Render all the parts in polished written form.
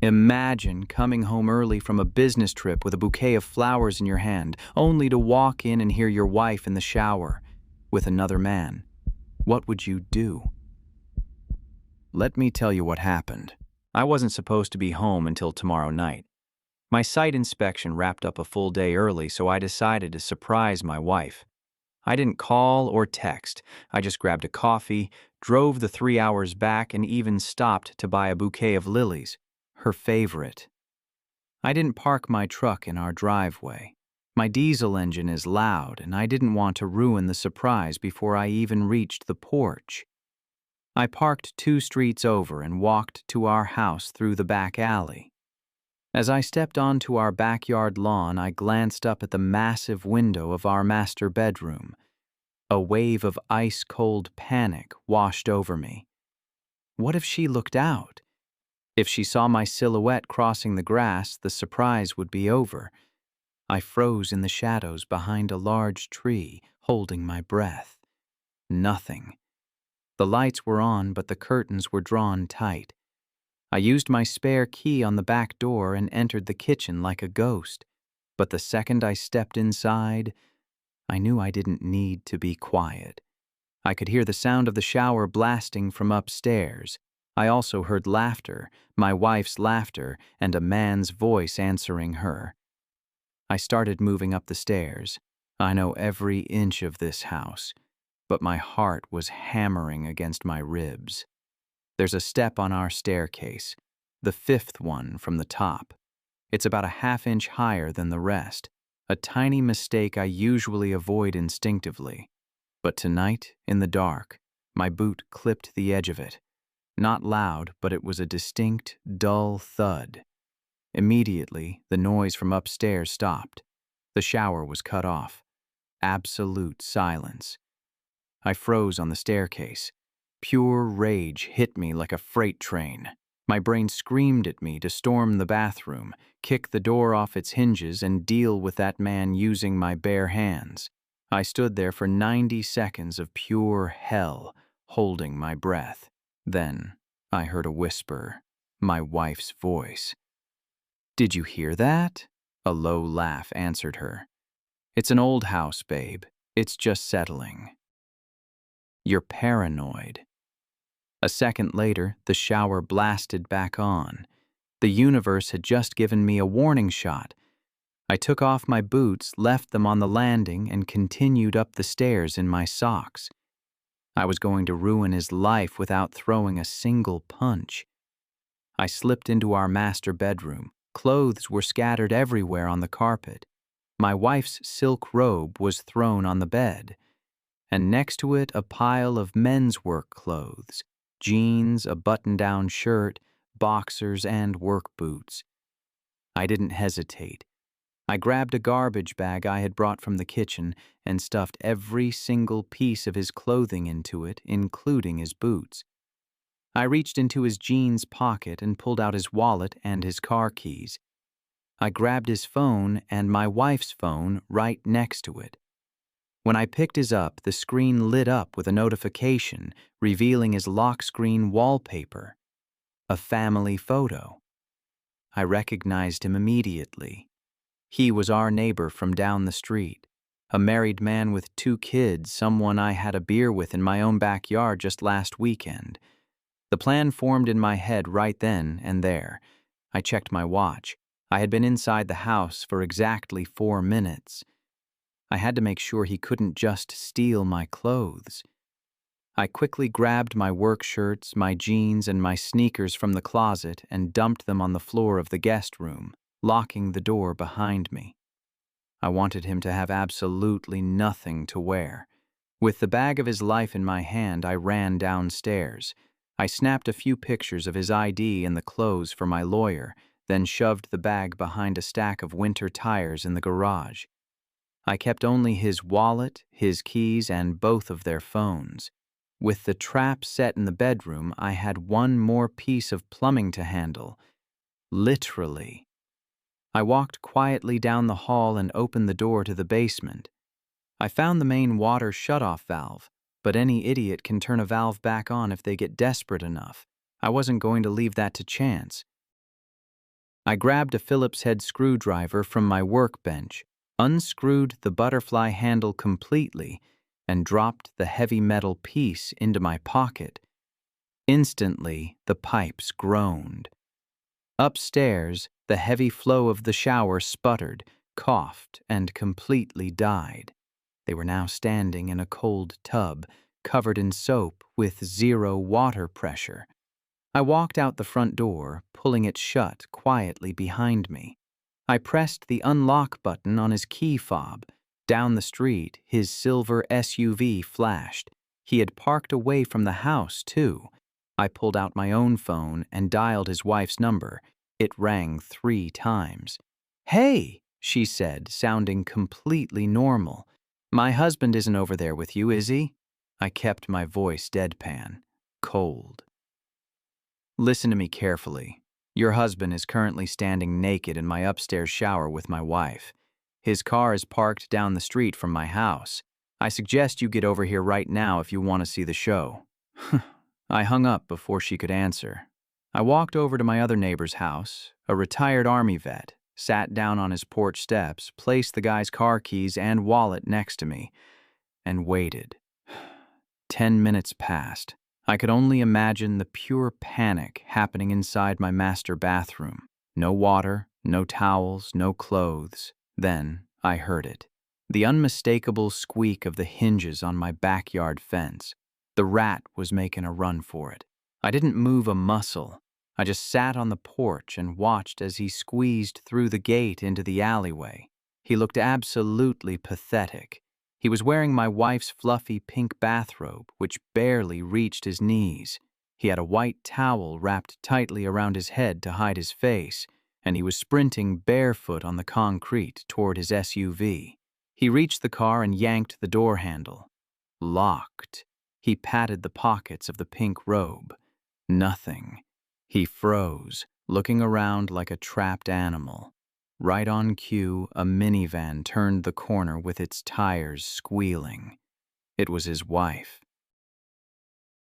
Imagine coming home early from a business trip with a bouquet of flowers in your hand, only to walk in and hear your wife in the shower with another man. What would you do? Let me tell you what happened. I wasn't supposed to be home until tomorrow night. My site inspection wrapped up a full day early, so I decided to surprise my wife. I didn't call or text. I just grabbed a coffee, drove the 3 hours back, and even stopped to buy a bouquet of lilies, her favorite. I didn't park my truck in our driveway. My diesel engine is loud, and I didn't want to ruin the surprise before I even reached the porch. I parked 2 streets over and walked to our house through the back alley. As I stepped onto our backyard lawn, I glanced up at the massive window of our master bedroom. A wave of ice-cold panic washed over me. What if she looked out? If she saw my silhouette crossing the grass, the surprise would be over. I froze in the shadows behind a large tree, holding my breath. Nothing. The lights were on, but the curtains were drawn tight. I used my spare key on the back door and entered the kitchen like a ghost. But the second I stepped inside, I knew I didn't need to be quiet. I could hear the sound of the shower blasting from upstairs. I also heard laughter, my wife's laughter, and a man's voice answering her. I started moving up the stairs. I know every inch of this house, but my heart was hammering against my ribs. There's a step on our staircase, the 5th one from the top. It's about a half-inch higher than the rest, a tiny mistake I usually avoid instinctively. But tonight, in the dark, my boot clipped the edge of it. Not loud, but it was a distinct, dull thud. Immediately, the noise from upstairs stopped. The shower was cut off. Absolute silence. I froze on the staircase. Pure rage hit me like a freight train. My brain screamed at me to storm the bathroom, kick the door off its hinges, and deal with that man using my bare hands. I stood there for 90 seconds of pure hell, holding my breath. Then I heard a whisper, my wife's voice. "Did you hear that?" A low laugh answered her. "It's an old house, babe. It's just settling." "You're paranoid." A second later, the shower blasted back on. The universe had just given me a warning shot. I took off my boots, left them on the landing, and continued up the stairs in my socks. I was going to ruin his life without throwing a single punch. I slipped into our master bedroom. Clothes were scattered everywhere on the carpet. My wife's silk robe was thrown on the bed, and next to it a pile of men's work clothes, jeans, a button-down shirt, boxers, and work boots. I didn't hesitate. I grabbed a garbage bag I had brought from the kitchen and stuffed every single piece of his clothing into it, including his boots. I reached into his jeans pocket and pulled out his wallet and his car keys. I grabbed his phone and my wife's phone right next to it. When I picked his up, the screen lit up with a notification revealing his lock screen wallpaper, a family photo. I recognized him immediately. He was our neighbor from down the street, a married man with 2 kids, someone I had a beer with in my own backyard just last weekend. The plan formed in my head right then and there. I checked my watch. I had been inside the house for exactly 4 minutes. I had to make sure he couldn't just steal my clothes. I quickly grabbed my work shirts, my jeans, and my sneakers from the closet and dumped them on the floor of the guest room, locking the door behind me. I wanted him to have absolutely nothing to wear. With the bag of his life in my hand, I ran downstairs. I snapped a few pictures of his ID and the clothes for my lawyer, then shoved the bag behind a stack of winter tires in the garage. I kept only his wallet, his keys, and both of their phones. With the trap set in the bedroom, I had one more piece of plumbing to handle. Literally. I walked quietly down the hall and opened the door to the basement. I found the main water shutoff valve, but any idiot can turn a valve back on if they get desperate enough. I wasn't going to leave that to chance. I grabbed a Phillips head screwdriver from my workbench, unscrewed the butterfly handle completely, and dropped the heavy metal piece into my pocket. Instantly, the pipes groaned. Upstairs, the heavy flow of the shower sputtered, coughed, and completely died. They were now standing in a cold tub, covered in soap with 0 water pressure. I walked out the front door, pulling it shut quietly behind me. I pressed the unlock button on his key fob. Down the street, his silver SUV flashed. He had parked away from the house, too. I pulled out my own phone and dialed his wife's number. It rang 3 times. "Hey," she said, sounding completely normal. "My husband isn't over there with you, is he?" I kept my voice deadpan, cold. "Listen to me carefully. Your husband is currently standing naked in my upstairs shower with my wife. His car is parked down the street from my house. I suggest you get over here right now if you want to see the show." I hung up before she could answer. I walked over to my other neighbor's house, a retired Army vet, sat down on his porch steps, placed the guy's car keys and wallet next to me, and waited. 10 minutes passed. I could only imagine the pure panic happening inside my master bathroom. No water, no towels, no clothes. Then I heard it. The unmistakable squeak of the hinges on my backyard fence. The rat was making a run for it. I didn't move a muscle. I just sat on the porch and watched as he squeezed through the gate into the alleyway. He looked absolutely pathetic. He was wearing my wife's fluffy pink bathrobe, which barely reached his knees. He had a white towel wrapped tightly around his head to hide his face, and he was sprinting barefoot on the concrete toward his SUV. He reached the car and yanked the door handle. Locked. He patted the pockets of the pink robe. Nothing. He froze, looking around like a trapped animal. Right on cue, a minivan turned the corner with its tires squealing. It was his wife.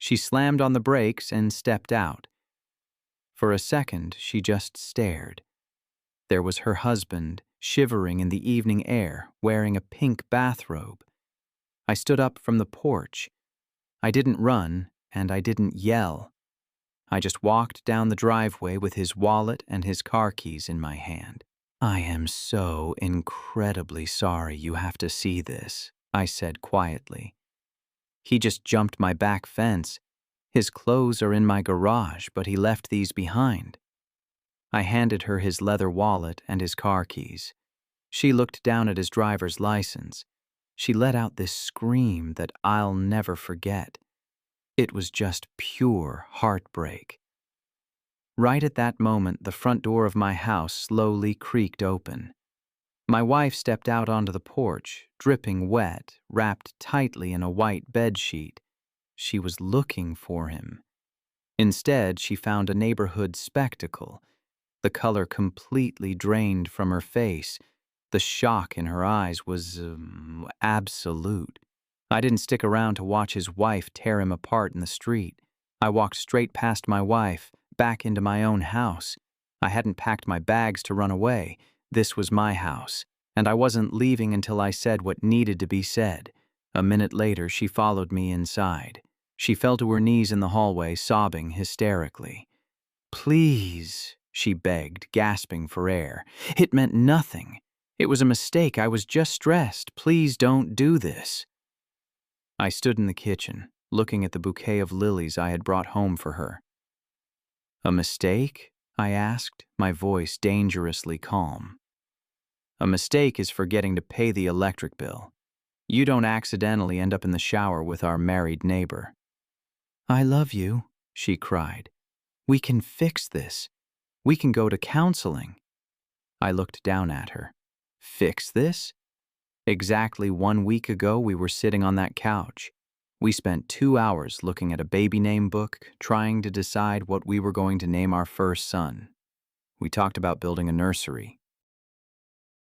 She slammed on the brakes and stepped out. For a second, she just stared. There was her husband, shivering in the evening air, wearing a pink bathrobe. I stood up from the porch. I didn't run, and I didn't yell. I just walked down the driveway with his wallet and his car keys in my hand. "I am so incredibly sorry you have to see this," I said quietly. "He just jumped my back fence. His clothes are in my garage, but he left these behind." I handed her his leather wallet and his car keys. She looked down at his driver's license. She let out this scream that I'll never forget. It was just pure heartbreak. Right at that moment, the front door of my house slowly creaked open. My wife stepped out onto the porch, dripping wet, wrapped tightly in a white bedsheet. She was looking for him. Instead, she found a neighborhood spectacle. The color completely drained from her face. The shock in her eyes was absolute. I didn't stick around to watch his wife tear him apart in the street. I walked straight past my wife, back into my own house. I hadn't packed my bags to run away. This was my house, and I wasn't leaving until I said what needed to be said. A minute later, she followed me inside. She fell to her knees in the hallway, sobbing hysterically. "Please," she begged, gasping for air. "It meant nothing. It was a mistake. I was just stressed. Please don't do this." I stood in the kitchen, looking at the bouquet of lilies I had brought home for her. "A mistake?" I asked, my voice dangerously calm. "A mistake is forgetting to pay the electric bill. You don't accidentally end up in the shower with our married neighbor." "I love you," she cried. "We can fix this. We can go to counseling." I looked down at her. "Fix this?" Exactly 1 week ago, we were sitting on that couch. We spent 2 hours looking at a baby name book, trying to decide what we were going to name our first son. We talked about building a nursery.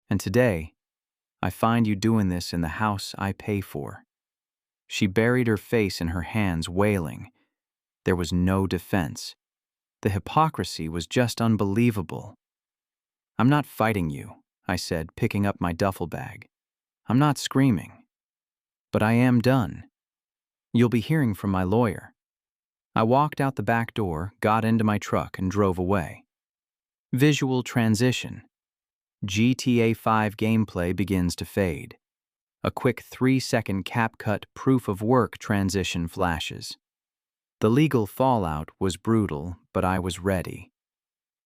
And today, I find you doing this in the house I pay for. She buried her face in her hands, wailing. There was no defense. The hypocrisy was just unbelievable. "I'm not fighting you," I said, picking up my duffel bag. "I'm not screaming. But I am done. You'll be hearing from my lawyer." I walked out the back door, got into my truck, and drove away. Visual transition. GTA 5 gameplay begins to fade. A quick 3-second CapCut proof of work transition flashes. The legal fallout was brutal, but I was ready.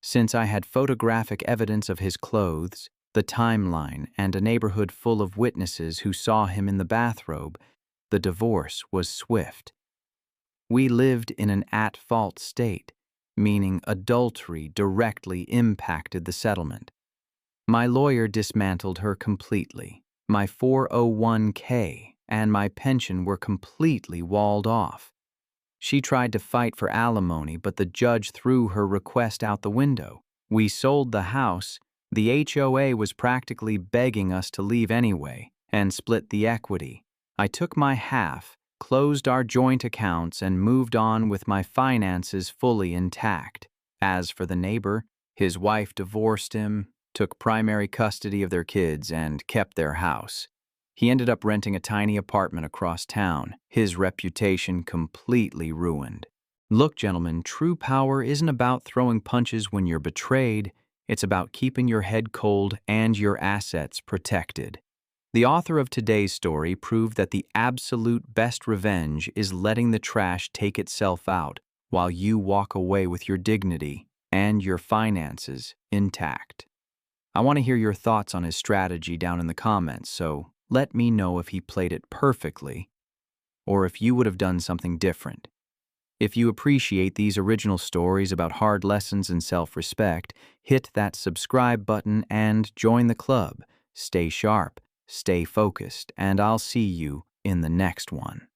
Since I had photographic evidence of his clothes, the timeline, and a neighborhood full of witnesses who saw him in the bathrobe, the divorce was swift. We lived in an at-fault state, meaning adultery directly impacted the settlement. My lawyer dismantled her completely. My 401k and my pension were completely walled off. She tried to fight for alimony, but the judge threw her request out the window. We sold the house. The HOA was practically begging us to leave anyway and split the equity. I took my half, closed our joint accounts, and moved on with my finances fully intact. As for the neighbor, his wife divorced him, took primary custody of their kids, and kept their house. He ended up renting a tiny apartment across town, his reputation completely ruined. Look, gentlemen, true power isn't about throwing punches when you're betrayed. It's about keeping your head cold and your assets protected. The author of today's story proved that the absolute best revenge is letting the trash take itself out while you walk away with your dignity and your finances intact. I want to hear your thoughts on his strategy down in the comments, so let me know if he played it perfectly or if you would have done something different. If you appreciate these original stories about hard lessons and self-respect, hit that subscribe button and join the club. Stay sharp, stay focused, and I'll see you in the next one.